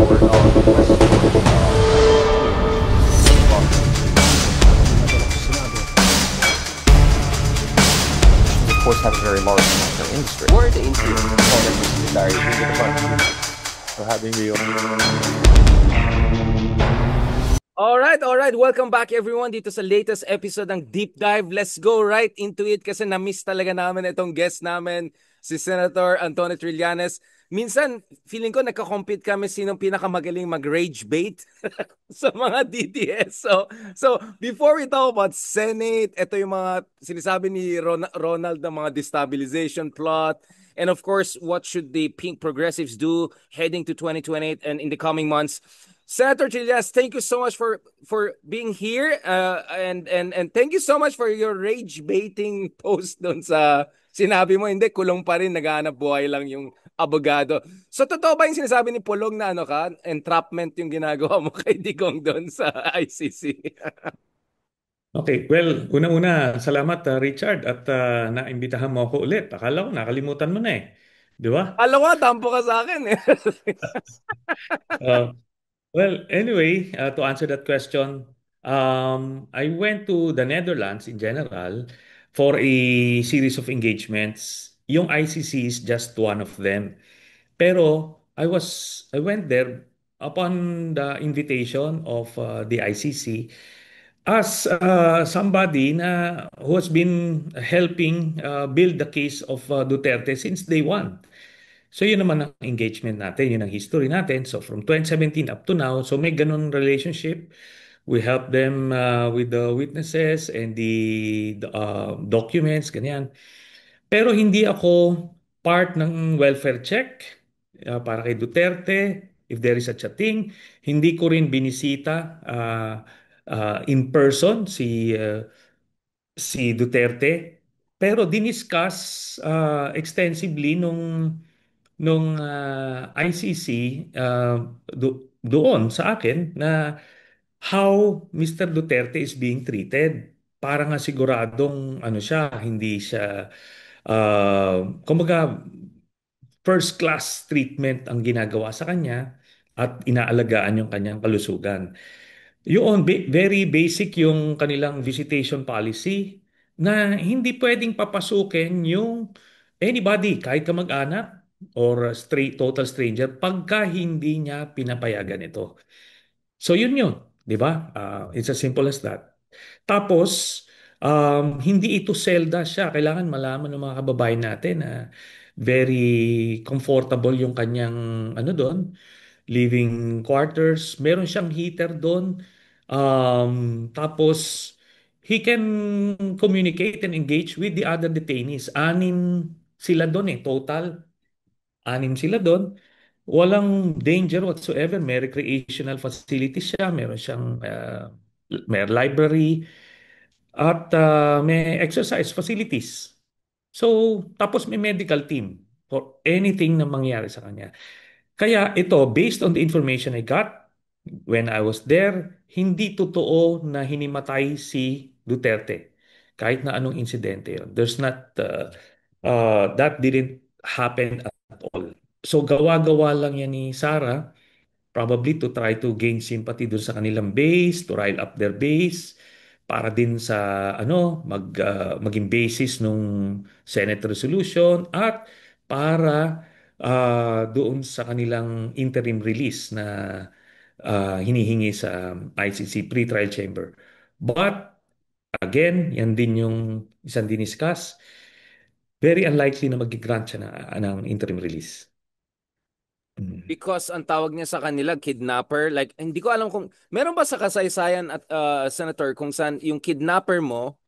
for our question. Anyway, welcome to Senador of Senado, which of course have a very large national industry. Where are the incidents of Secretary in the Department for having me on? All right. Welcome back everyone dito sa latest episode ng Deep Dive. Let's go right into it kasi na-miss talaga namin itong guest namin, si Senator Antonio Trillanes. Minsan, feeling ko nagka-compete kami sinong pinakamagaling mag-rage bait sa mga DDS. So, before we talk about Senate, ito yung mga sinasabi ni Ronald ng mga destabilization plot. And of course, what should the pink progressives do heading to 2028 and in the coming months? Senator Trillanes, thank you so much for being here, and thank you so much for your rage baiting post doon sa sinabi mo hindi kulong pa rin naghahanap buhay lang yung abogado. So totoo ba yung sinasabi ni Pulong na ano ka, entrapment yung ginagawa mo kay Digong doon sa ICC? Okay, well, una-una, salamat Richard at naimbitahan mo ako ulit. Akala ko nakalimutan mo na eh. Di ba? Alam mo, tampo ka sa akin eh. Uh, well, anyway, to answer that question, I went to the Netherlands in general for a series of engagements. Yung ICC is just one of them. Pero I went there upon the invitation of the ICC as somebody who has been helping build the case of Duterte since day one. So yun naman ang engagement natin, yun ang history natin. So from 2017 up to now, so may ganun relationship. We help them with the witnesses and the documents, ganyan. Pero hindi ako part ng welfare check para kay Duterte, if there is such a thing. Hindi ko rin binisita in person si Duterte. Pero diniscuss extensively nung ICC doon sa akin na how Mr. Duterte is being treated. Para nga siguradong ano siya, hindi siya kumbaga first class treatment ang ginagawa sa kanya at inaalagaan yung kanyang kalusugan. Yun, very basic yung kanilang visitation policy na hindi pwedeng papasukin yung anybody, kahit kamag-anak or total stranger, pagka hindi niya pinapayagan ito. So yun, 'di ba? It's as simple as that. Tapos, hindi ito selda siya. Kailangan malaman ng mga kababayan natin na very comfortable yung kanyang ano doon, living quarters. Meron siyang heater doon. Tapos, he can communicate and engage with the other detainees. Anim sila doon total. Anim sila doon. Walang danger whatsoever. May recreational facilities siya. Meron siyang may library at may exercise facilities. So, tapos may medical team for anything na mangyari sa kanya. Kaya ito, based on the information I got when I was there, hindi totoo na hinimatay si Duterte. Kahit na anong insidente yun. That didn't happen at all. So, gawa-gawa lang yan ni Sarah probably to try to gain sympathy doon sa kanilang base, to rile up their base para din sa ano maging basis nung Senate resolution at para doon sa kanilang interim release na hinihingi sa ICC pre-trial chamber. But again, yan din yung isang diniscuss. Very unlikely na mag-grant siya ng interim release. Mm. Because ang tawag niya sa kanila kidnapper, like hindi ko alam kung meron ba sa kasaysayan at senator kung saan yung kidnapper mo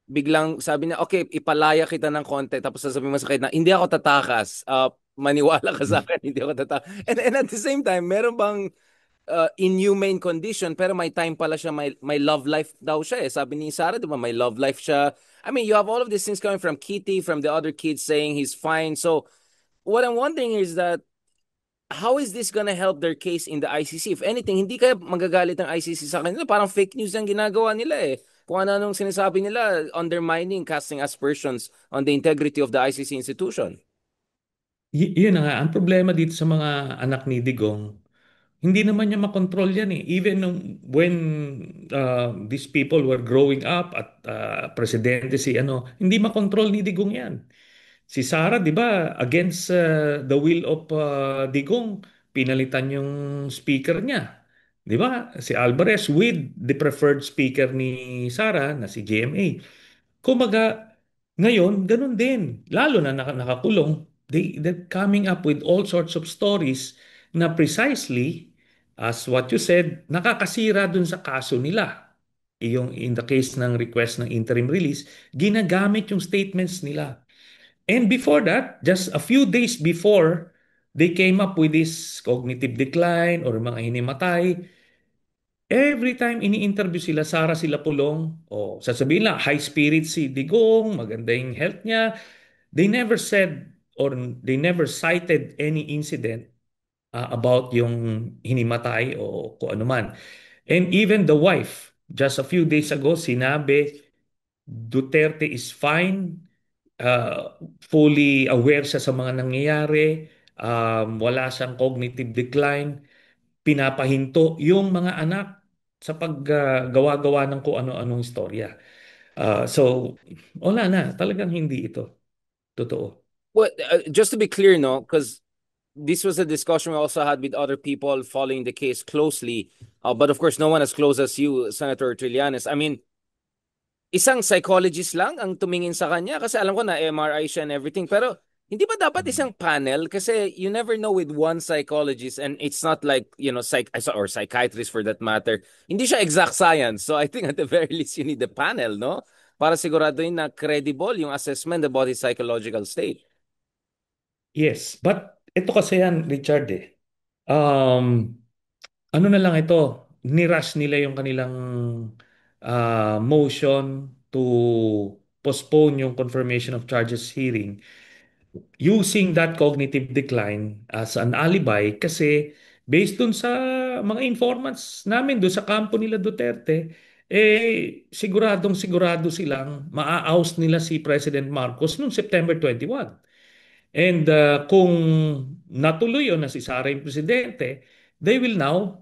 biglang sabi niya, okay, ipalaya kita ng konti, tapos sasabihin mo sa kanya, hindi ako tatakas. Maniwala ka sa akin, hindi ako tatakas. And at the same time, meron bang inhumane condition, pero may time pala siya, may love life daw siya eh. Sabi ni Sarah, di ba, may love life siya. I mean, you have all of these things coming from Kitty, from the other kids saying he's fine. So, what I'm wondering is that, how is this gonna help their case in the ICC? If anything, hindi kaya magagalit ng ICC sa kanila. Parang fake news ang ginagawa nila eh. Kung ano-anong sinasabi nila, undermining, casting aspersions on the integrity of the ICC institution. Yun na nga, ang problema dito sa mga anak ni Digong, Hindi naman niya makontrol yan eh. Even when these people were growing up at presidente si ano, hindi makontrol ni Digong yan. Si Sara, di ba, against the will of Digong, pinalitan yung speaker niya. Di ba? Si Alvarez with the preferred speaker ni Sara na si GMA. Kumaga, ngayon, ganun din. Lalo na nakakulong. They're coming up with all sorts of stories na precisely, as what you said, nakakasira dun sa kaso nila. Yung in the case ng request ng interim release, ginagamit yung statements nila. And before that, just a few days before, they came up with this cognitive decline or mga hinimatay. Every time ini-interview sila, Sara sila Pulong, o sasabihin lang, high spirit si Digong, maganda yung health niya. They never said or they never cited any incident about yung hinimatay o kung ano man. And even the wife, just a few days ago, sinabi, Duterte is fine, fully aware siya sa mga nangyayari, wala siyang cognitive decline, pinapahinto yung mga anak sa paggawa-gawa ng kung ano-anong istorya. So, wala na. Talagang hindi ito. Totoo. Well, just to be clear, no, because this was a discussion we also had with other people following the case closely. But of course, no one as close as you, Senator Trillanes. I mean, isang psychologist lang ang tumingin sa kanya kasi alam ko na MRI siya and everything. Pero hindi ba dapat isang panel? Kasi you never know with one psychologist and it's not like, or psychiatrist for that matter. Hindi siya exact science. So I think at the very least you need a panel, no? Para siguraduhin na credible yung assessment about his psychological state. Yes, but ito kasi yan, Richard eh. Um, ano na lang ito, nirush nila yung kanilang motion to postpone yung confirmation of charges hearing using that cognitive decline as an alibi kasi based dun sa mga informants namin doon sa kampo nila Duterte, siguradong sigurado silang maa-oust nila si President Marcos noong September 21. And kung natuloy o na si Sara yung presidente, they will now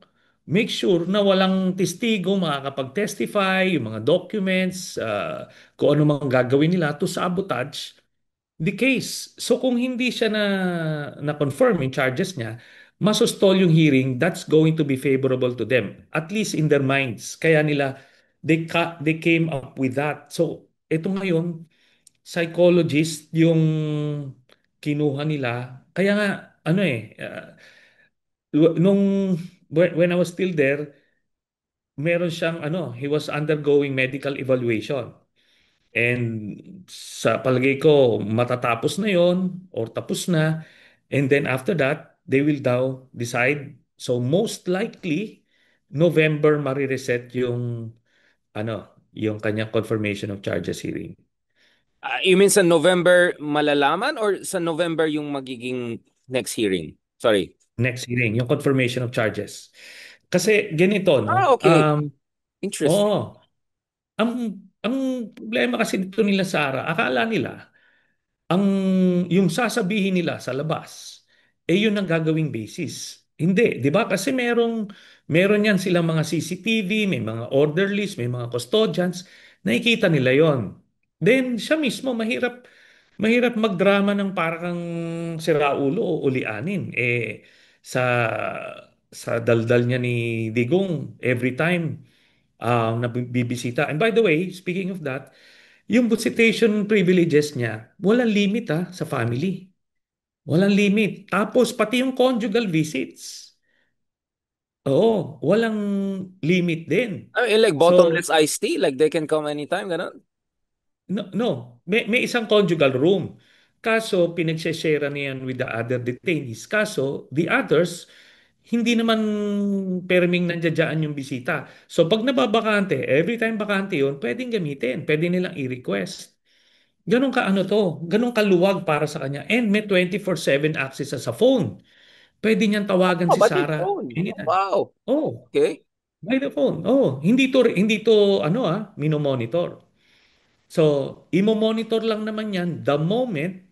make sure na walang testigo makakapag-testify, yung mga documents, kung ano mang gagawin nila to sabotage the case. So kung hindi siya na-confirm yung charges niya, masustol yung hearing, that's going to be favorable to them, at least in their minds. Kaya nila, they came up with that. So ito ngayon, psychologist yung kinuha nila. Kaya nga, ano nung when I was still there, meron siyang he was undergoing medical evaluation. And sa palagay ko, matatapos na yon or tapos na. And then after that, they will now decide. So most likely, November marireset yung kanyang confirmation of charges hearing. You mean sa November malalaman or sa November yung magiging next hearing? Sorry. Next hearing, yung confirmation of charges. Kasi ganito, no? Okay. Interesting. Oo. Ang problema kasi dito nila, Sara, akala nila ang yung sasabihin nila sa labas, yun ang gagawing basis. Hindi, 'di ba? Kasi meron yan silang mga CCTV, may mga order list, may mga custodians, nakikita nila yon. Then siya mismo mahirap magdrama ng parang siraulo o ulianin. Sa sa daldal niya ni Digong every time na bibisita. And by the way, speaking of that, yung visitation privileges niya, walang limit sa family. Walang limit. Tapos pati yung conjugal visits. Oo, walang limit din. I mean, like So, bottomless iced tea, like they can come anytime, ganun. no. May isang conjugal room. Kaso, pinagshare niyan with the other detainees. Kaso, the others, hindi naman perming nandiyadyaan yung bisita. So, pag nababakante, every time bakante yun, pwedeng gamitin. Pwede nilang i-request. Ganun ka ganun kaluwag para sa kanya. And may 24/7 access sa phone. Pwede niyang tawagan Oh, si by the Sara phone. anytime. Wow. Oh, Okay. by the phone. Oh, hindi to minomonitor. So, imo-monitor lang naman 'yan the moment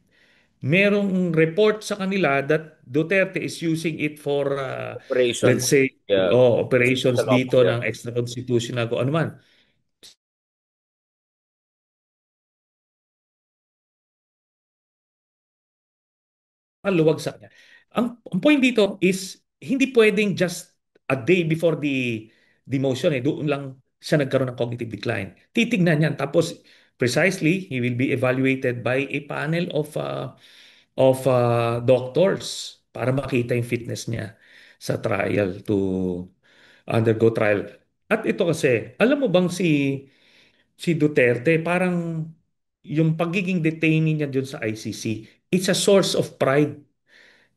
merong report sa kanila that Duterte is using it for, Operations. let's say, Yeah. operations Special ops. dito Yeah. ng extra-constitutional kung ano man. Maluwag sa kanya. Ang point dito is, hindi pwedeng just a day before the motion, doon lang siya nagkaroon ng cognitive decline. Titignan yan. Tapos, precisely, he will be evaluated by a panel of doctors para makita yung fitness niya sa trial to undergo trial. At ito kasi, alam mo bang si Duterte, parang yung pagiging detainee niya dun sa ICC, it's a source of pride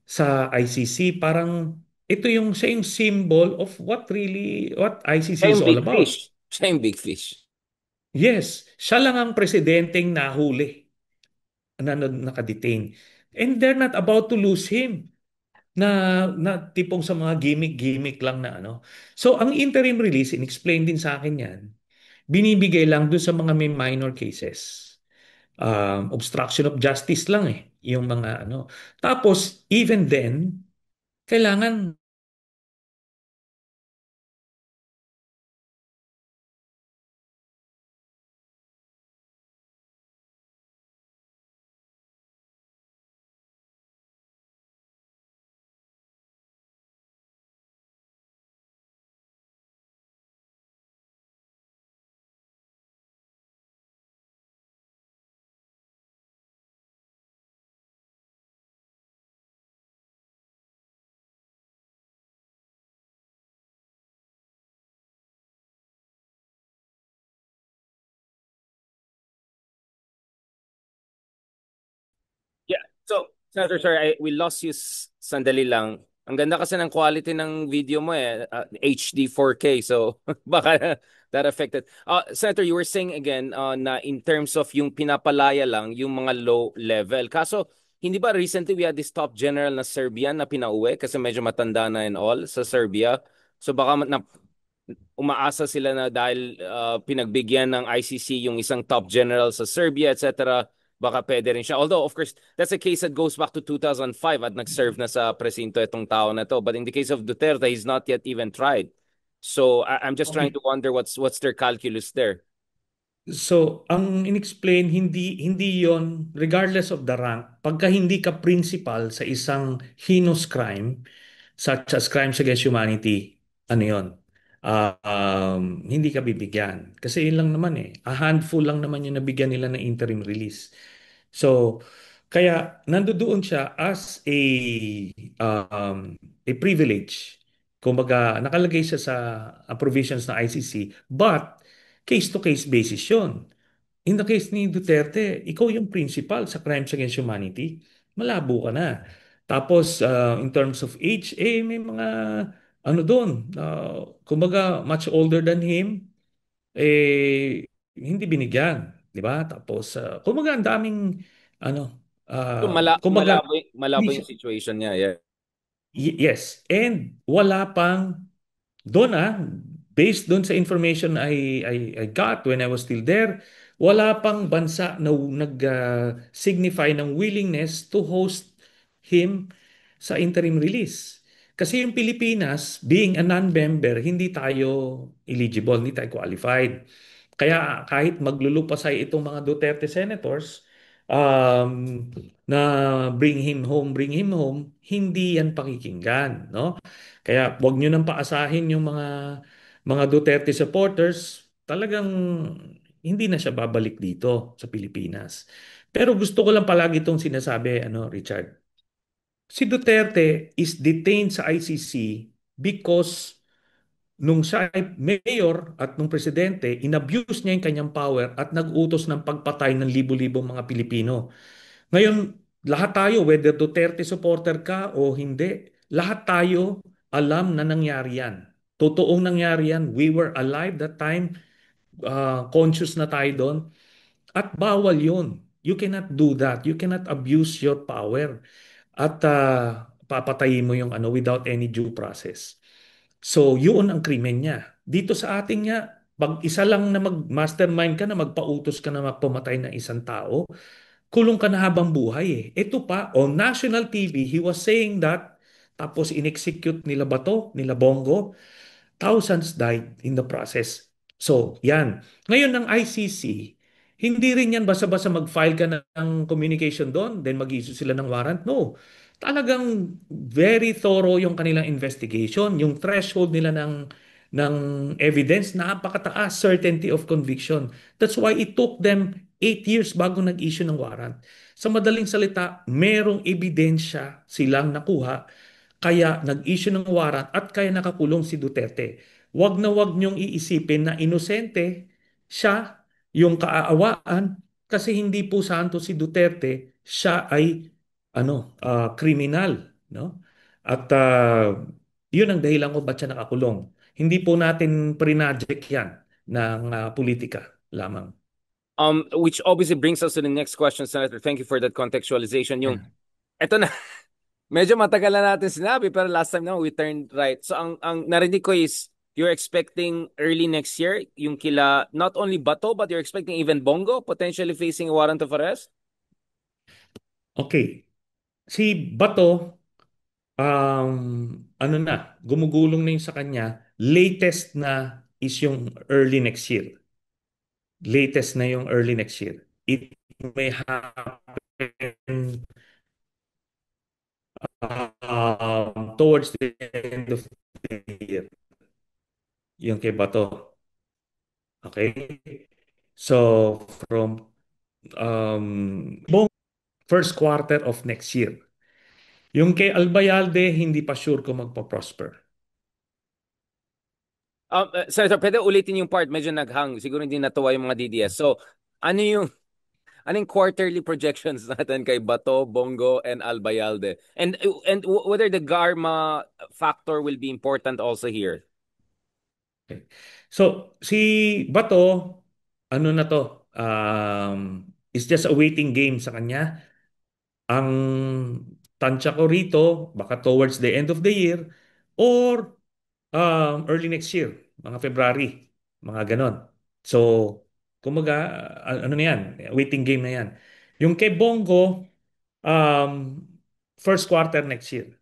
sa ICC. Parang ito siya yung symbol of what Siya ICC is yung all big about. fish. Siya yung big fish. Yes, siya lang ang presidenteng nahuli na nakadetain. And they're not about to lose him na tipong sa mga gimmick-gimmick lang na ano. So ang interim release, in-explain din sa akin yan, binibigay lang dun sa mga may minor cases. Obstruction of justice lang yung mga ano. Tapos, even then, kailangan Yeah. So, Senator, sorry, we lost you sandali lang. Ang ganda kasi ng quality ng video mo HD 4K. So, baka that affected. Senator, you were saying again na in terms of yung pinapalaya lang, yung mga low level. Kaso, hindi ba recently we had this top general na Serbian na pinauwi kasi medyo matanda na and all sa Serbia. So, baka umaasa sila na dahil pinagbigyan ng ICC yung isang top general sa Serbia, etc., baka pwede rin siya. Although, of course, that's a case that goes back to 2005 at nag-serve na sa presinto itong tao na to. But in the case of Duterte, he's not yet even tried. So I'm just trying okay. to wonder what's their calculus there. So, ang inexplain, hindi yon regardless of the rank. Pagka hindi ka principal sa isang heinous crime, such as crimes against humanity, ano yon? Hindi ka bibigyan. Kasi yun lang naman a handful lang naman yung nabigyan nila ng interim release. So, kaya nandoon siya as a privilege. Kumbaga, nakalagay siya sa provisions ng ICC, but case-to-case basis yun. In the case ni Duterte, ikaw yung principal sa crimes against humanity, malabo ka na. Tapos, in terms of age, may mga ano doon, kumbaga much older than him, hindi binigyan, di ba? Tapos, kumbaga ang daming, ano, So kumbaga, malabo hindi yung siya- situation niya. Yeah. yes, and wala pang doon based doon sa information I got when I was still there, wala pang bansa na nag-signify ng willingness to host him sa interim release. Kasi yung Pilipinas, being a non-member, hindi tayo eligible, hindi tayo qualified. Kaya kahit maglulupasay itong mga Duterte senators, na bring him home, hindi yan pakikinggan, no? Kaya wag nyo nang paasahin yung mga Duterte supporters, talagang hindi na siya babalik dito sa Pilipinas. Pero gusto ko lang palagi itong sinasabi, Richard. Si Duterte is detained sa ICC because nung siya ay mayor at nung presidente, inabuse niya yung kanyang power at nag-utos ng pagpatay ng libo-libong mga Pilipino. Ngayon, lahat tayo, whether Duterte supporter ka o hindi, lahat tayo alam na nangyari yan. Totoong nangyari yan. We were alive that time. Conscious na tayo doon. At bawal yun. You cannot do that. You cannot abuse your power. At papatayin mo yung without any due process. So, yun ang krimen niya. Dito sa ating nga, pag isa lang na mag-mastermind ka na magpautos ka na magpamatay ng isang tao, kulong ka na habang buhay eh. Ito pa, on national TV, he was saying that, tapos in-execute nila Bato, nila Bongo, thousands died in the process. So, yan. Ngayon ng ICC, hindi rin yan basta-basta mag-file ka ng communication doon, then mag-issue sila ng warrant. No. Talagang very thorough yung kanilang investigation, yung threshold nila ng evidence, napakataas, certainty of conviction. That's why it took them 8 years bago nag-issue ng warrant. Sa madaling salita, merong ebidensya silang nakuha kaya nag-issue ng warrant at kaya nakakulong si Duterte. Wag na wag niyong iisipin na inosente siya yung kaaawaan kasi hindi po santo si Duterte, siya ay kriminal, no? At yun ang dahilan kung ba't siya nakakulong. Hindi po natin prinaject yan ng politika lamang. Which obviously brings us to the next question, Senator. Thank you for that contextualization. Eto na, medyo matagal na natin sinabi, pero last time naman we turned right. So ang narinig ko is, you're expecting early next year, yung kila, not only Bato, but you're expecting even Bongo potentially facing a warrant of arrest? Okay. Si Bato, gumugulong na yung sa kanya. Latest na is yung early next year. Latest na yung early next year. It may happen towards the end of the year. Yung kay Bato. Okay? So, from first quarter of next year. Yung kay Albayalde, hindi pa sure kung magpa-prosper. Senator, pwede ulitin yung part, medyo naghang. Siguro hindi natuwa yung mga DDS. So, anong quarterly projections natin kay Bato, Bongo, and Albayalde? And whether the Garma factor will be important also here. Okay. So, si Bato, ano na to? Is just a waiting game sa kanya. Ang tansya ko rito, baka towards the end of the year or early next year, mga February, mga ganon. So, kumaga, ano na yan, waiting game na yan. Yung kay Bongo, um, first quarter next year.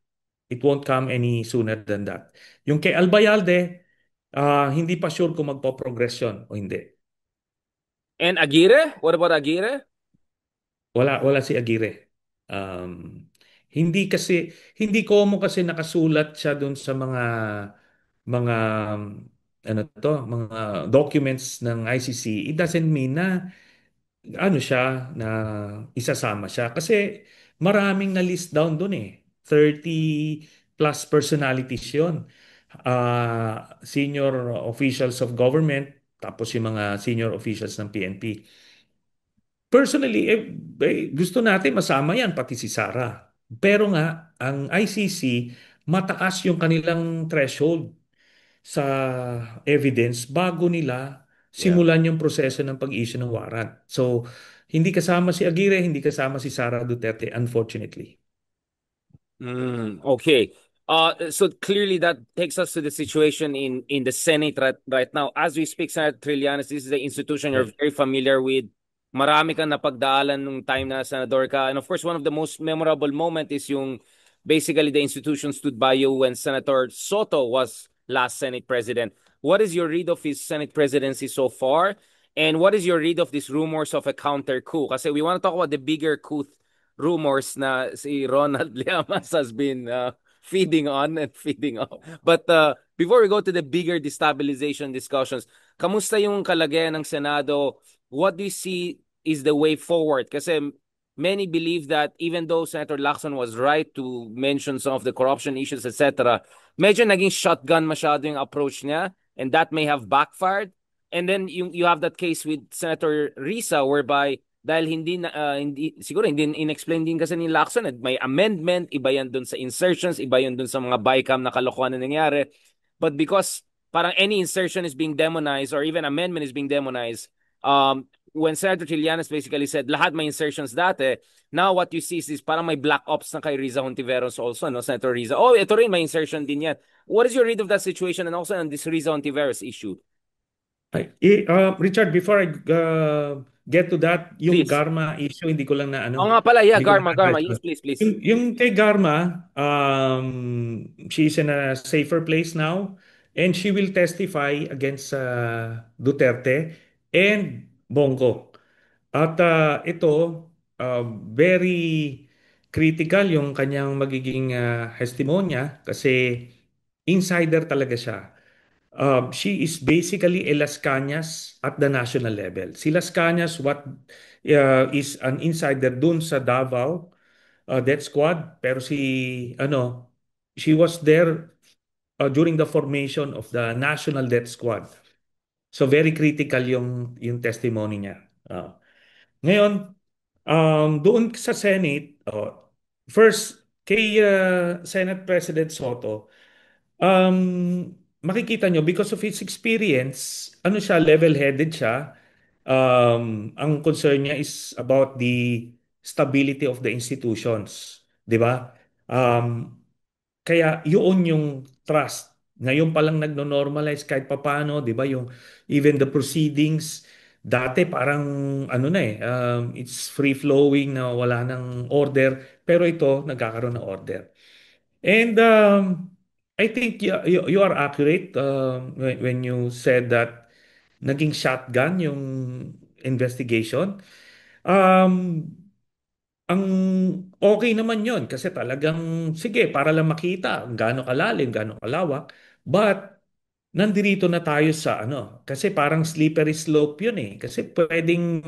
It won't come any sooner than that. Yung kay Albayalde, hindi pa sure kung magpo-progression o hindi. And Aguirre? What about Aguirre? Wala si Aguirre. Um, hindi ko mo kasi nakasulat siya doon sa mga mga documents ng ICC. It doesn't mean na siya na isasama siya kasi maraming na list down doon eh. 30 plus personalities 'yon. Senior officials of government tapos yung mga senior officials ng PNP. Personally, gusto natin masama yan, pati si Sara. Pero nga, ang ICC, mataas yung kanilang threshold sa evidence bago nila simulan yung proseso ng pag-issue ng warrant. So, hindi kasama si Aguirre, hindi kasama si Sara Duterte, unfortunately. Okay. So clearly that takes us to the situation in the Senate right now. As we speak, Senator Trillanes, this is the institution you're very familiar with. Marami kang napagdaalan nung time na senador ka. And of course, one of the most memorable moment is yung basically the institution stood by you when Senator Soto was last Senate President. What is your read of his Senate presidency so far? And what is your read of these rumors of a counter coup? Kasi we want to talk about the bigger coup rumors na si Ronald Llamas has been feeding on and feeding off. But before we go to the bigger destabilization discussions, kamusta yung kalagayan ng Senado? What do you see is the way forward? Kasi many believe that even though Senator Lacson was right to mention some of the corruption issues, etc., medyo naging shotgun masyado yung approach niya, and that may have backfired. And then you have that case with Senator Risa whereby dahil siguro hindi in-explain din kasi ni Lacson, may amendment, iba yan dun sa insertions, iba yan dun sa mga BICAM na kalokohan na nangyari. But because parang any insertion is being demonized or even amendment is being demonized, when Senator Trillanes basically said lahat may insertions dati, now what you see is parang may black ops na kay Riza Hontiveros also, no? Senator Riza, ito rin may insertion din yan. What is your read of that situation and also on this Riza Hontiveros issue? Richard, before I get to that, yung Please. Garma issue, hindi ko lang na Oo nga pala, yeah, hindi ko lang Garma, Garma. na-address. Yes, please, please. Yung kay Garma, she's in a safer place now and she will testify against Duterte and Bongo. At ito, very critical yung kanyang magiging testimonya kasi insider talaga siya. She is basically a Las Cañas at the national level. Si Las Cañas, what is an insider dun sa Davao death squad, pero she was there during the formation of the national death squad. So very critical yung testimony niya. Ngayon, doon sa Senate, first kay Senate President Soto, makikita nyo, because of his experience, ano siya, level-headed siya. Ang concern niya is about the stability of the institutions. Di ba? Kaya yun yung trust. Ngayon pa lang nagno-normalize kahit papano, di ba? Yung even the proceedings, dati parang ano na it's free flowing na wala nang order, pero ito nagkakaroon ng order. And I think you are accurate when you said that naging shotgun yung investigation. Um, ang okay naman yon kasi talagang, sige, para lang makita gaano kalalim, gaano kalawak. But nandirito na tayo sa ano, kasi parang slippery slope yun eh. Kasi pwedeng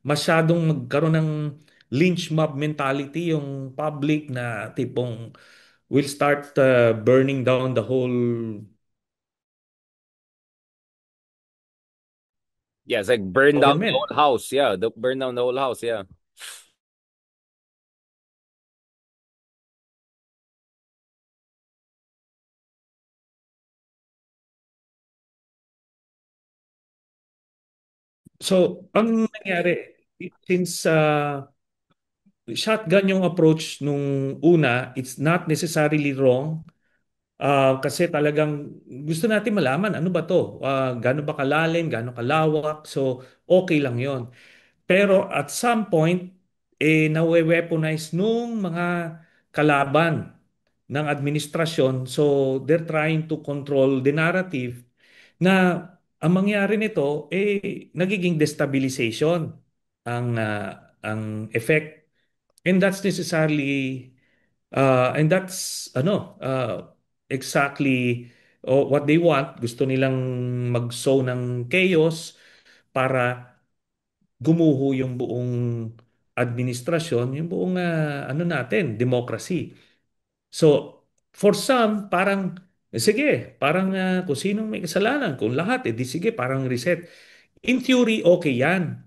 masyadong magkaroon ng lynch mob mentality yung public na tipong will start burning down the whole Yeah, it's like burn down the government. whole house. Yeah, burn down the whole house. Yeah. So, ang nangyari, since shotgun yung approach nung una, it's not necessarily wrong. Kasi talagang gusto natin malaman ano ba to? Gaano ba kalalim, gaano kalawak? So, okay lang yon. Pero at some point, nawe-weaponize nung mga kalaban ng administrasyon. So, they're trying to control the narrative na ang mangyari nito, nagiging destabilization ang effect. And that's necessarily, and that's, exactly what they want. Gusto nilang mag-sow ng chaos para gumuho yung buong administrasyon, yung buong ano natin, democracy. So, for some, parang sige, parang kung sinong may kasalanan, kung lahat, di sige, parang reset. In theory, okay yan.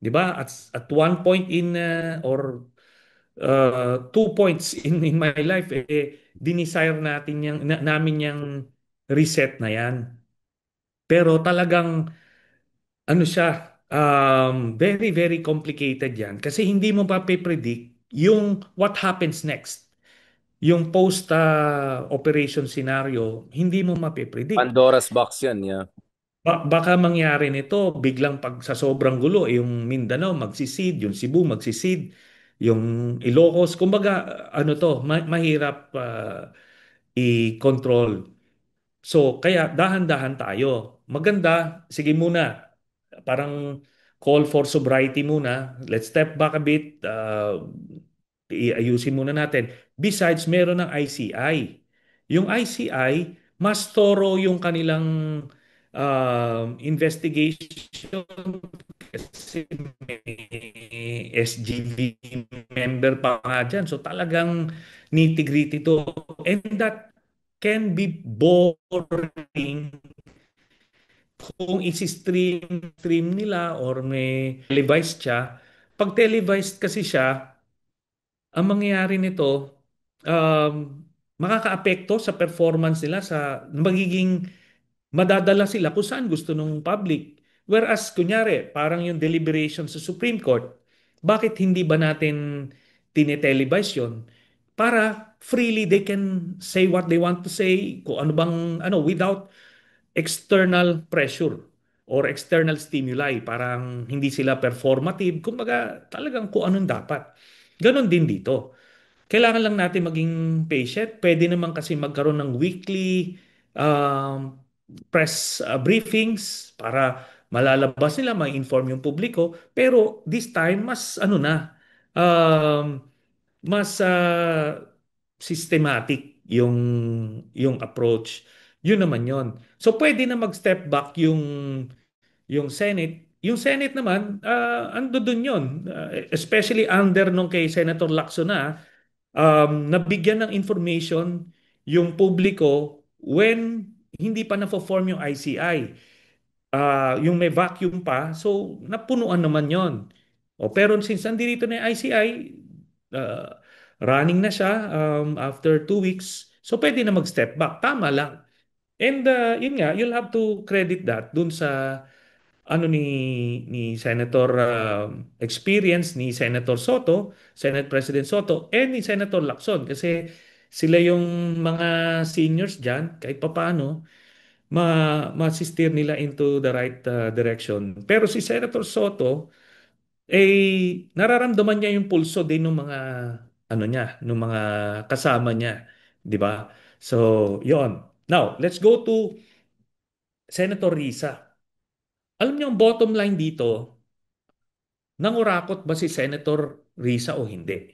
'Di ba? At one point in or 2 points in my life, dinesire natin namin yung reset na yan. Pero talagang ano siya, very, very complicated yan. Kasi hindi mo pa predict yung what happens next. Yung post-operation scenario, hindi mo mapipredict. Pandora's box yan. Yeah. Baka mangyari nito, biglang pag sa sobrang gulo, yung Mindanao magsisid, yung Cebu magsisid, yung Ilocos, kumbaga, ano to, mahirap i-control. So, kaya dahan-dahan tayo. Maganda, sige muna, parang call for sobriety muna. Let's step back a bit. Iayusin muna natin. Besides, meron ng ICI. Yung ICI, mas thorough yung kanilang investigation kasi may SGV member pa nga dyan. So talagang nitty-gritty to. And that can be boring kung isi-stream nila or may televised siya. Pag televised kasi siya, ang mangyayari nito, um, makakaapekto sa performance nila magiging madadala sila kung saan gusto ng public. Whereas, kunyari, parang yung deliberation sa Supreme Court, bakit hindi ba natin tinetelevise yun? Para freely they can say what they want to say, kung ano bang, ano, without external pressure. or external stimuli, parang hindi sila performative, kumbaga talagang kung anong dapat. Ganon din dito. Kailangan lang natin maging patient. Pwede naman kasi magkaroon ng weekly um, press briefings para malalabas nila, ma-inform yung publiko. Pero this time, mas ano na, um, mas systematic yung approach. Yun naman yon. So pwede na mag-step back yung Senate. Yung Senate naman, ando dun yun. Especially under nung kay Senator Lacson na, nabigyan ng information yung publiko when hindi pa na-form yung ICI. Yung may vacuum pa, so napunuan naman yon. Pero since nandito na yung ICI, uh, running na siya after 2 weeks, so pwede na mag-step back. Tama lang. And yun nga, you'll have to credit that dun sa ano ni Senator experience ni Senator Soto, Senate President Soto, and ni Senator Lacson kasi sila yung mga seniors diyan kahit papaano ma-steer nila into the right direction. Pero si Senator Soto nararamdaman niya yung pulso din ng mga ano niya, ng mga kasama niya, 'di ba? So, 'yon. Now, let's go to Senator Risa. Alam niyo ang bottom line dito, nangurakot ba si Senator Risa o hindi?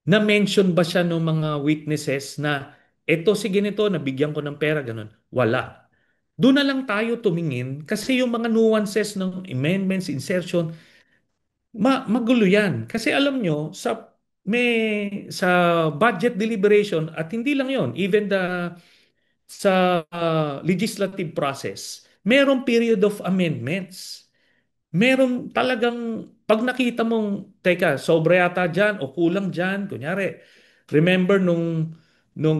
Na-mention ba siya ng mga witnesses na eto sige nito, nabigyan ko ng pera, ganun? Wala. Doon na lang tayo tumingin kasi yung mga nuances ng amendments, insertion, magulo yan. Kasi alam nyo, sa budget deliberation at hindi lang yon, even sa legislative process, merong period of amendments. Meron talagang, pag nakita mong, teka, sobra yata dyan o kulang dyan, kunyari, remember nung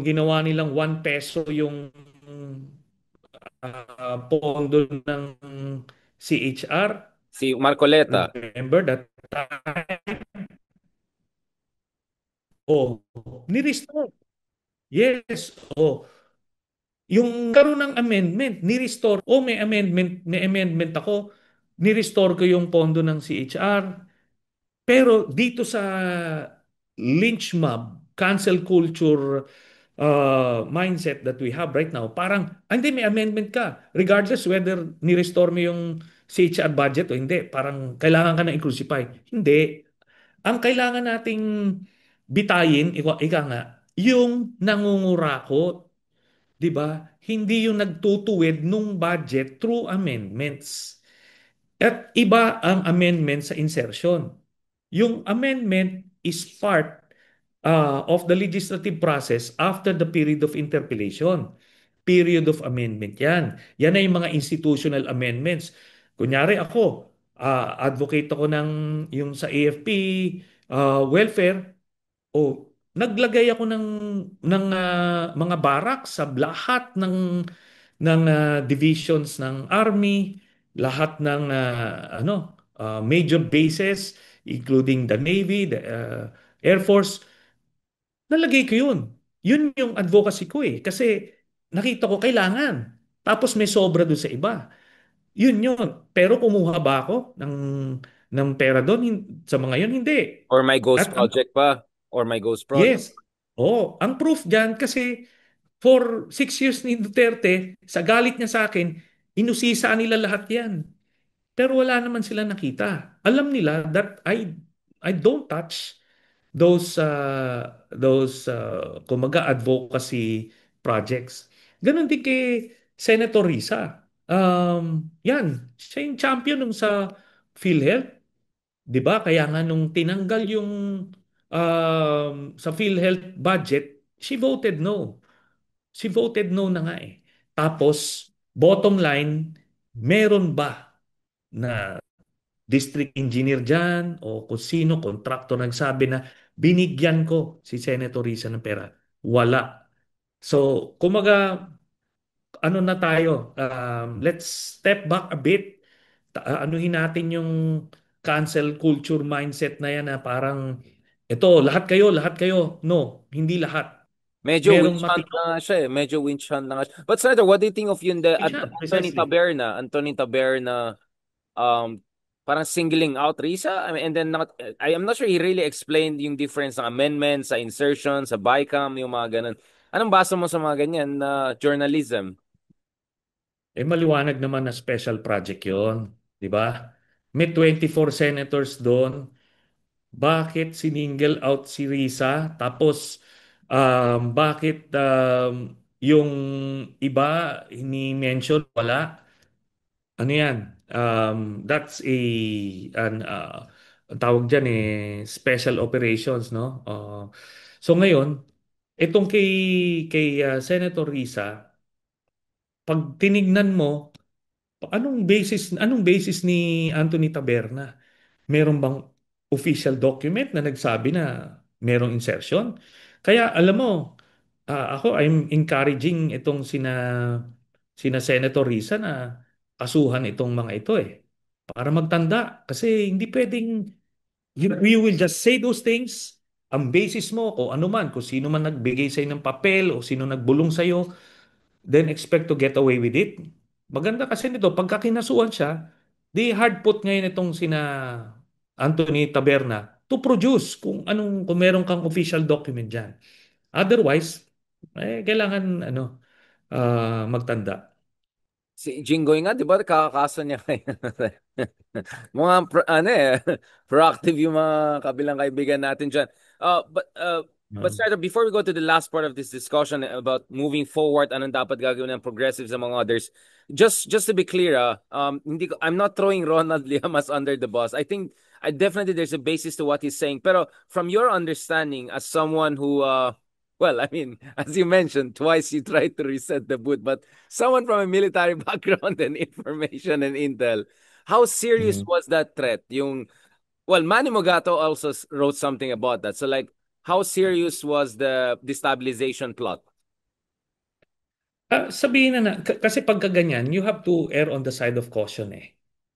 ginawa nilang 1 peso yung pondo ng CHR, Si Marcoleta. remember that time? Oh, ni-restore. Yes, oh. Yung karoon ng amendment, ni-restore. Oh, may amendment ako. Ni-restore ko yung pondo ng CHR. Pero dito sa lynch mob, cancel culture mindset that we have right now, parang, hindi, may amendment ka. Regardless whether ni-restore mo yung CHR budget o hindi, parang kailangan ka na i-crucify. Hindi. Ang kailangan nating bitayin, ika nga, yung nangungurakot, 'di ba? Hindi yung nagtutuwid nung budget through amendments. At iba ang amendment sa insertion. Yung amendment is part of the legislative process after the period of interpellation. Period of amendment yan. Yan ay mga institutional amendments. Kunyari ako, advocate ako yung sa AFP, welfare, naglagay ako ng mga barak sa lahat ng divisions ng army, lahat ng major bases including the Navy, the Air Force. Nalagay ko yun. Yun yung advocacy ko kasi nakita ko kailangan. Tapos may sobra doon sa iba. Yun yun. Pero kumuha ba ako ng pera doon sa mga yun? Hindi. Or my ghost At ang project pa. Or my ghost project. Yes. Ang proof diyan kasi for 6 years ni Duterte, sa galit niya sa akin, inusisa nila lahat 'yan. Pero wala naman sila nakita. Alam nila that I don't touch those kumaga advocacy projects. Ganon din kay Senator Risa. Yan, siya yung champion nung sa PhilHealth. 'Di ba? Kaya nga nung tinanggal yung sa PhilHealth budget, she voted no. She voted no na nga Tapos, bottom line, meron ba na district engineer dyan o kung sino, kontraktor nagsabi na binigyan ko si Senator Risa ng pera? Wala. So, kumaga, ano na tayo, let's step back a bit. Anuhin natin yung cancel culture mindset na yan na parang, ito, lahat kayo, lahat kayo. No, hindi lahat. Medyo merong witch hunt na matinong nga siya eh. Medyo witch hunt na nga siya. But Senator, what do you think of yun the siya, Anthony precisely. Taberna? Anthony Taberna parang singling out Risa. I mean, and then I am not sure he really explained yung difference ng amendment sa insertion, sa BICAM, yung mga ganun. Anong basa mo sa mga ganyan na journalism? Eh maliwanag naman na special project 'yon, 'di ba? May 24 senators doon. Bakit siningle out si Risa? Tapos bakit yung iba ini-mention wala? Ano 'yan? That's ang tawag diyan special operations, no? So ngayon, itong kay Senator Risa, pag tinignan mo, anong basis ni Anthony Taberna? Meron bang official document na nagsabi na merong insertion? Kaya alam mo, ako I'm encouraging itong sina Senator Risa na kasuhan itong mga ito para magtanda kasi hindi pwedeng we will just say those things. Ang basis mo o ano man, kung sino man nagbigay sa'yo ng papel o sino nagbulong sa'yo, then expect to get away with it. Maganda kasi nito, pagka kinasuhan siya, di hard put ngayon itong sina Anthony Taberna to produce kung meron kang official document diyan. Otherwise, kailangan magtanda. Si Jinggoy nga, di ba, kakakaso niya kay mga ano proactive yung mga kabilang kaibigan natin dyan. But Mm. Sarah, before we go to the last part of this discussion about moving forward, anong dapat gagawin ng progressives among others, just to be clear, hindi ko, I'm not throwing Ronald Llamas under the bus. I think I definitely there's a basis to what he's saying. Pero from your understanding as someone who well, I mean, as you mentioned, twice you tried to reset the boot, but someone from a military background and information and intel, how serious Mhm. was that threat? Well, Manny Mogato also wrote something about that. So, like, how serious was the destabilization plot? Sabihin kasi pagka ganyan, you have to err on the side of caution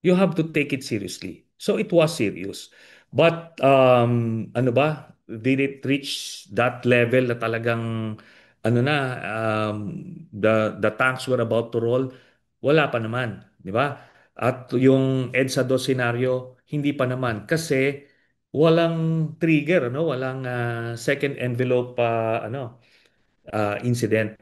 You have to take it seriously. So it was serious. But ano ba? Did it reach that level na talagang ano na the tanks were about to roll? Wala pa naman, di ba? At yung EDSA 2 scenario, hindi pa naman kasi walang trigger, ano? Walang second envelope incident.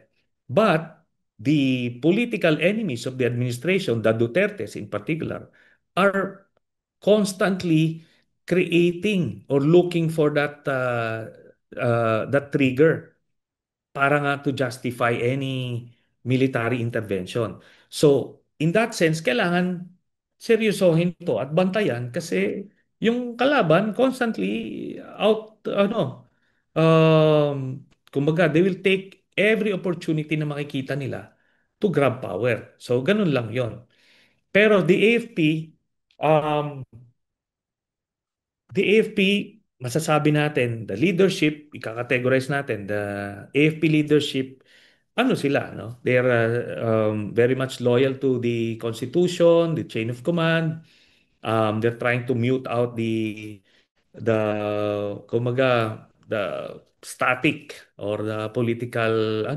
But the political enemies of the administration, the Dutertes in particular, are constantly creating or looking for that trigger para nga to justify any military intervention. So, in that sense, kailangan seryosohin to at bantayan kasi yung kalaban constantly kumbaga, they will take every opportunity na makikita nila to grab power. So, ganun lang yon. Pero the AFP, masasabi natin, the leadership, ikakategorize natin, the AFP leadership, ano sila, no? They're very much loyal to the Constitution, the chain of command. They're trying to mute out the kumaga the static or the political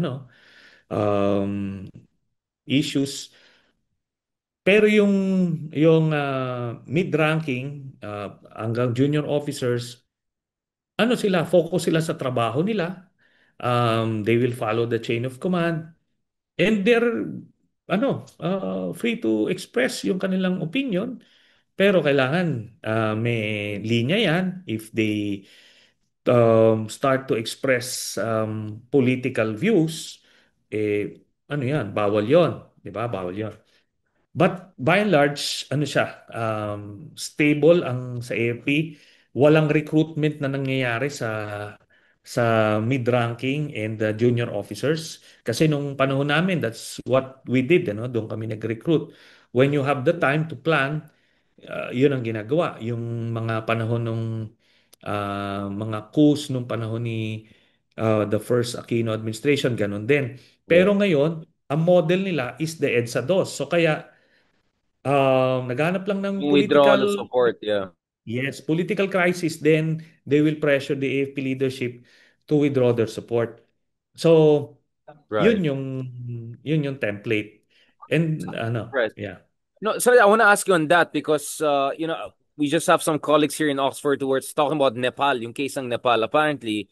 um, issues. Pero yung mid-ranking hanggang junior officers, ano sila, focus sila sa trabaho nila. They will follow the chain of command and they're free to express yung kanilang opinion. Pero kailangan may linya yan if they start to express political views, ano yan, bawal yon, di ba? Bawal yon. But by and large, ano siya, stable ang sa AFP. Walang recruitment na nangyayari sa mid-ranking and junior officers. Kasi nung panahon namin, that's what we did. Ano? Doon kami nag-recruit. When you have the time to plan, yun ang ginagawa. Yung mga panahon nung mga coups nung panahon ni the first Aquino administration, ganun din. Yeah. Pero ngayon, ang model nila is the EDSA 2. So kaya naghanap lang ng Yung withdrawal of political, support, yeah. yes, political crisis, then they will pressure the AFP leadership to withdraw their support. So, Right. yun yung template. And ano, Right. yeah. No, sorry, I want to ask you on that because we just have some colleagues here in Oxford who were talking about Nepal, yung case ng Nepal. Apparently,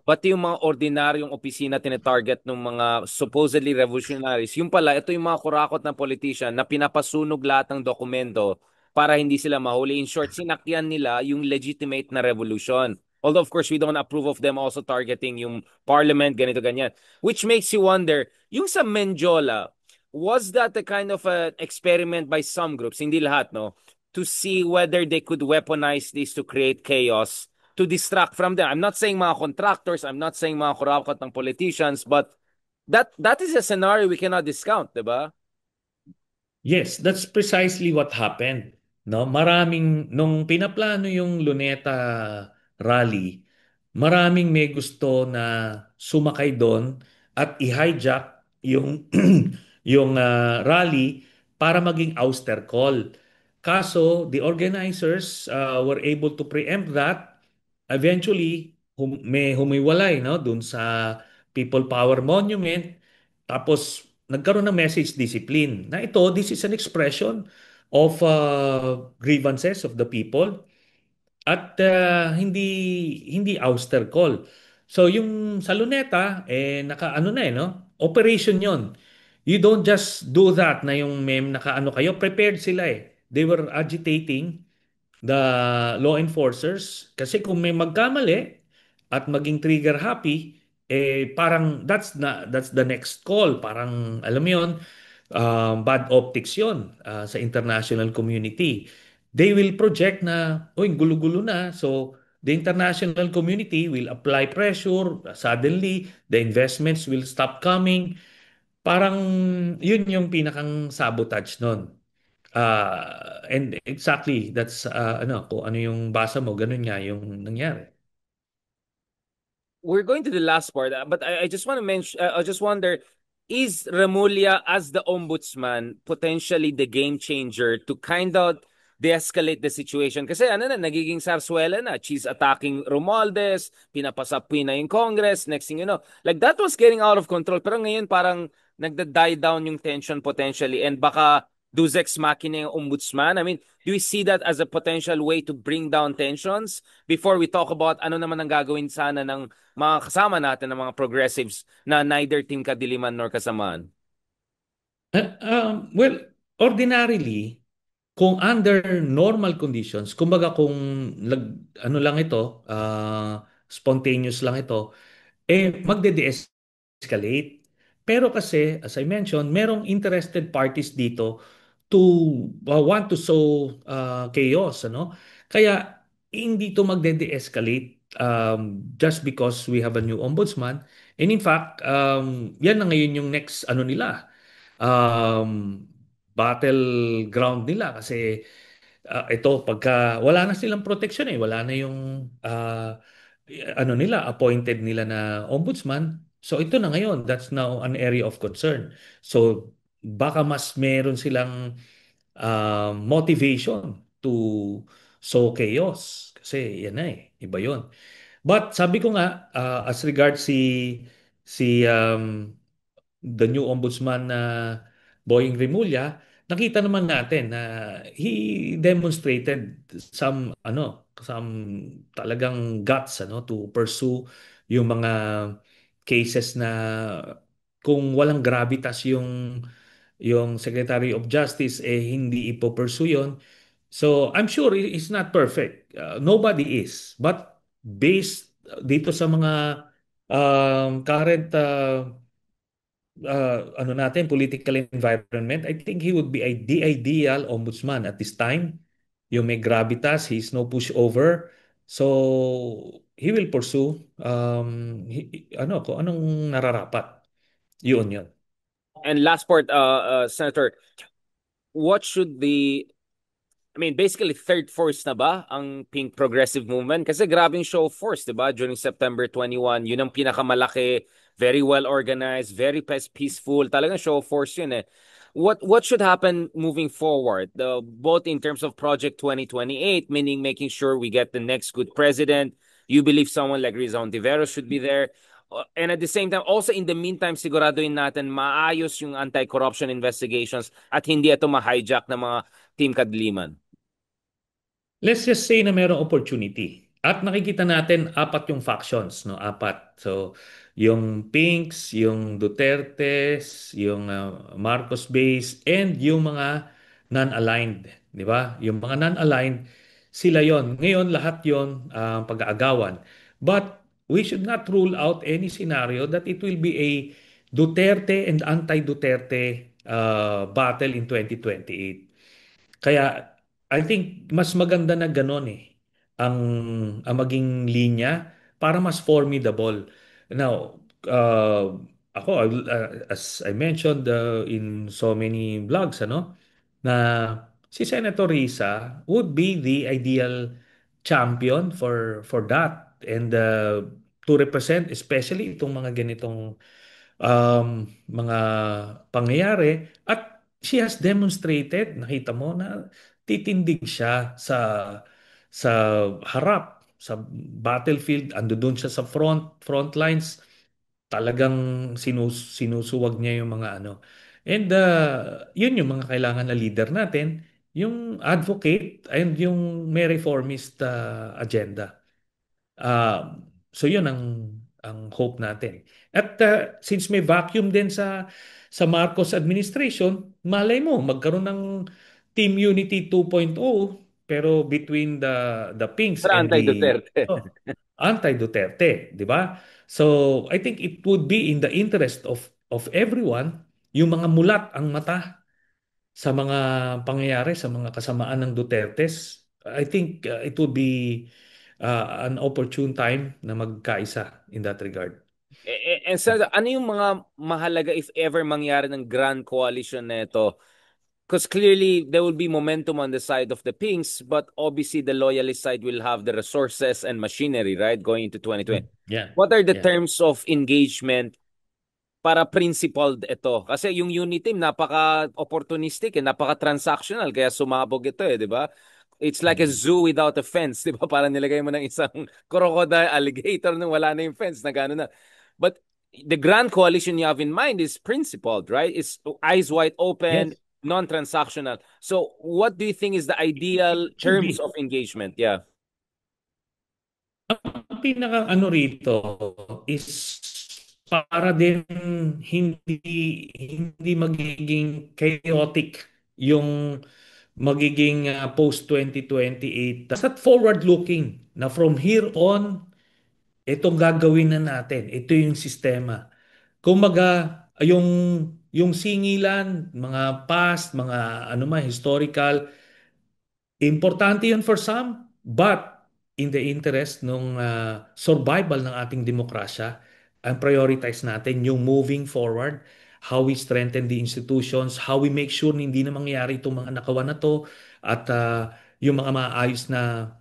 pati yung mga ordinaryong opisina tinatarget ng mga supposedly revolutionaries, yung pala, ito yung mga kurakot na politician na pinapasunog lahat ng dokumento para hindi sila mahuli. In short, sinakyan nila yung legitimate na revolution. Although, of course, we don't approve of them also targeting yung parliament, ganito, ganyan. Which makes you wonder, yung sa Menjola, was that a kind of an experiment by some groups, hindi lahat, no? To see whether they could weaponize this to create chaos to distract from them. I'm not saying mga contractors, I'm not saying mga corrupt ng politicians, but that is a scenario we cannot discount, di ba? Yes, that's precisely what happened. No, nung pinaplano yung Luneta rally, maraming may gusto na sumakay doon at i-hijack yung yung rally para maging ouster call. Kaso the organizers were able to preempt that. Eventually, may humiwalay no doon sa People Power Monument. Tapos nagkaroon ng message discipline na ito, this is an expression of grievances of the people at hindi ouster call. So yung sa Luneta naka-ano na no? Operation 'yon. You don't just do that na yung meme naka-ano kayo, prepared sila eh. They were agitating the law enforcers kasi kung may magkamali at maging trigger happy parang that's the next call, parang alam mo yon, bad optics yon sa international community. They will project na oy gulo-gulo na, so the international community will apply pressure, suddenly the investments will stop coming. Parang yun yung pinakang sabotage nun. And exactly, that's ano, kung ano yung basa mo, ganun nga yung nangyari. We're going to the last part, but I just want to mention, I just wonder, is Remulla as the ombudsman potentially the game changer to kind of de-escalate the situation? Kasi ano na, nagiging sarsuela na. She's attacking Romualdez, pinapasapi na yung Congress, next thing you know. Like that was getting out of control. Pero ngayon parang nagda-die down yung tension potentially and baka Deus Ex Machina yung ombudsman. I mean, do you see that as a potential way to bring down tensions? Before we talk about ano naman ang gagawin sana ng mga kasama natin ng mga progressives na neither team kadiliman nor kasamaan? Well, ordinarily, kung under normal conditions, kumbaga kung ano lang ito, spontaneous lang ito, magde-de-escalate. Pero kasi, as I mentioned, merong interested parties dito to want to sow chaos, ano? Kaya hindi to magde-de-escalate just because we have a new ombudsman. And in fact, yan na ngayon yung next ano nila, um, battleground nila kasi ito pagka wala na silang protection wala na yung ano nila appointed nila na ombudsman. So ito na ngayon, that's now an area of concern. So baka mas meron silang motivation to sow chaos kasi yan na iba yon. But sabi ko nga as regards si the new ombudsman na Boying Rimulya, nakita naman natin na he demonstrated some talagang guts to pursue yung mga cases na kung walang gravitas yung Secretary of Justice hindi ipo-pursue yun. So I'm sure it's not perfect. Nobody is. But based dito sa mga current ano natin, political environment, I think he would be the ideal ombudsman at this time. Yung may gravitas, he's no pushover. So, he will pursue ano kung anong nararapat. Yun. And last part, Senator, what should the I mean, basically, third force na ba ang Pink Progressive Movement? Kasi grabing show of force, di ba? During September 21, yun ang pinakamalaki, very well organized, very peaceful. Talagang show of force yun eh. What should happen moving forward? Both in terms of Project 2028, meaning making sure we get the next good president. You believe someone like Rizal Ontiveros should be there. And at the same time, also in the meantime, siguraduhin natin maayos yung anti-corruption investigations at hindi ito ma-hijack ng mga team kadliman. Let's just say na mayroong opportunity. At nakikita natin apat yung factions, no? Apat. So, yung Pinks, yung Dutertes, yung Marcos base, and yung mga non-aligned, di ba? Yung mga non-aligned, sila yon. Ngayon, lahat yon pag-aagawan. But we should not rule out any scenario that it will be a Duterte and anti-Duterte battle in 2028. Kaya I think mas maganda na gano'n eh ang maging linya para mas formidable. Now, ako as I mentioned in so many vlogs na si Senator Risa would be the ideal champion for that and to represent especially itong mga ganitong mga pangyayari at she has demonstrated, nakita mo na titindig siya sa harap, sa battlefield, ando doon siya sa front lines, talagang sinusuwag niya yung mga ano. And yun yung mga kailangan na leader natin, yung advocate and yung may reformist agenda. So yun ang hope natin. At since may vacuum din sa Marcos administration, malay mo magkaroon ng Team Unity 2.0 pero between the Pinks Para and the anti-Duterte. anti-Duterte, di ba? So I think it would be in the interest of everyone yung mga mulat ang mata sa mga pangyayari sa mga kasamaan ng Dutertes. I think it would be an opportune time na magkaisa in that regard. And Senator, ano yung mga mahalaga if ever mangyari ng grand coalition na ito? Because clearly there will be momentum on the side of the Pinks, but obviously the loyalist side will have the resources and machinery, right, going into 2020. Yeah. What are the Yeah. terms of engagement para principled ito? Kasi yung unity team, napaka-opportunistic, napaka-transactional, kaya sumabog ito di ba? It's like a zoo without a fence, di ba? Para nilagay mo ng isang crocodile, alligator nung wala na yung fence, na gano'n na. But the grand coalition you have in mind is principled, right? It's eyes wide open, Yes. non-transactional. So what do you think is the ideal It should terms be. of engagement? Yeah. Ang pinaka ano rito is para din hindi hindi magiging chaotic yung magiging post 2028. Basta forward looking na from here on itong gagawin na natin. Ito yung sistema. Kumaga, yung singilan, mga past, mga ano man, historical, importante yun for some, but in the interest ng survival ng ating demokrasya, ang prioritize natin yung moving forward, how we strengthen the institutions, how we make sure na hindi na mangyari itong mga nakawan na to, at yung mga maayos na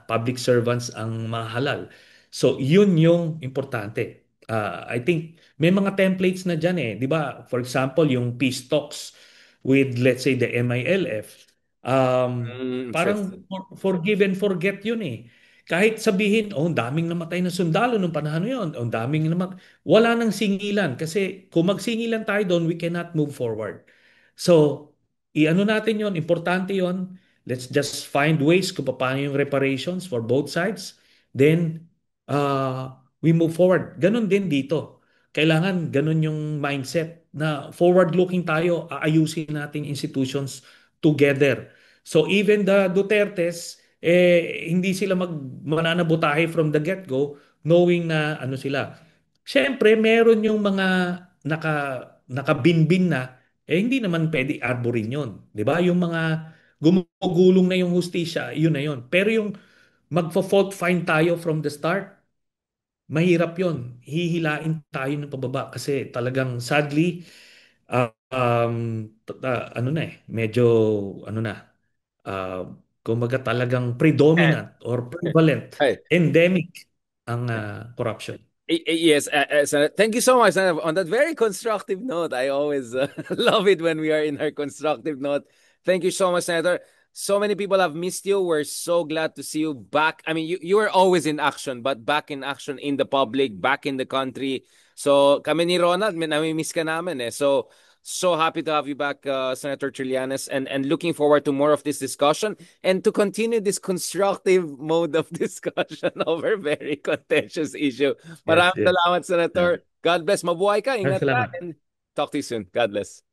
public servants ang mahalal. So, yun yung importante. I think may mga templates na dyan eh. Di ba? For example, yung peace talks with, let's say, the MILF. Parang Interesting. forgive and forget yun eh. Kahit sabihin, oh, ang daming namatay na sundalo nung panahon yun, oh, ang daming wala nang singilan. Kasi kung magsingilan tayo doon, we cannot move forward. So, i-ano natin yon, importante yon. Let's just find ways kung paano yung reparations for both sides. Then, we move forward. Ganon din dito. Kailangan ganon yung mindset na forward-looking tayo, aayusin natin institutions together. So even the Dutertes, hindi sila mananabutahe from the get-go knowing na ano sila. Siyempre, meron yung mga nakabinbin na, hindi naman pwede arborin yun. Di ba? Yung mga gumugulong na yung hustisya, yun na yun. Pero yung magfo-fault find tayo from the start, mahirap yun. Hihilain tayo ng pababa kasi talagang sadly, ano na medyo ano na, uh, kumbaga talagang predominant or prevalent, Hey. endemic ang corruption. Yes, Senator. Thank you so much, Senator. On that very constructive note, I always love it when we are in our constructive note. Thank you so much, Senator. So many people have missed you. We're so glad to see you back. I mean, you were always in action, but back in action in the public, back in the country. So kami ni Ronald, nami-miss ka namin eh. So happy to have you back, Senator Trillanes, and looking forward to more of this discussion and to continue this constructive mode of discussion over very contentious issue. Yes, Maraming yes. salamat, Senator. God bless. Mabuhay ka. Maraming Ingat ka. salamat. And talk to you soon. God bless.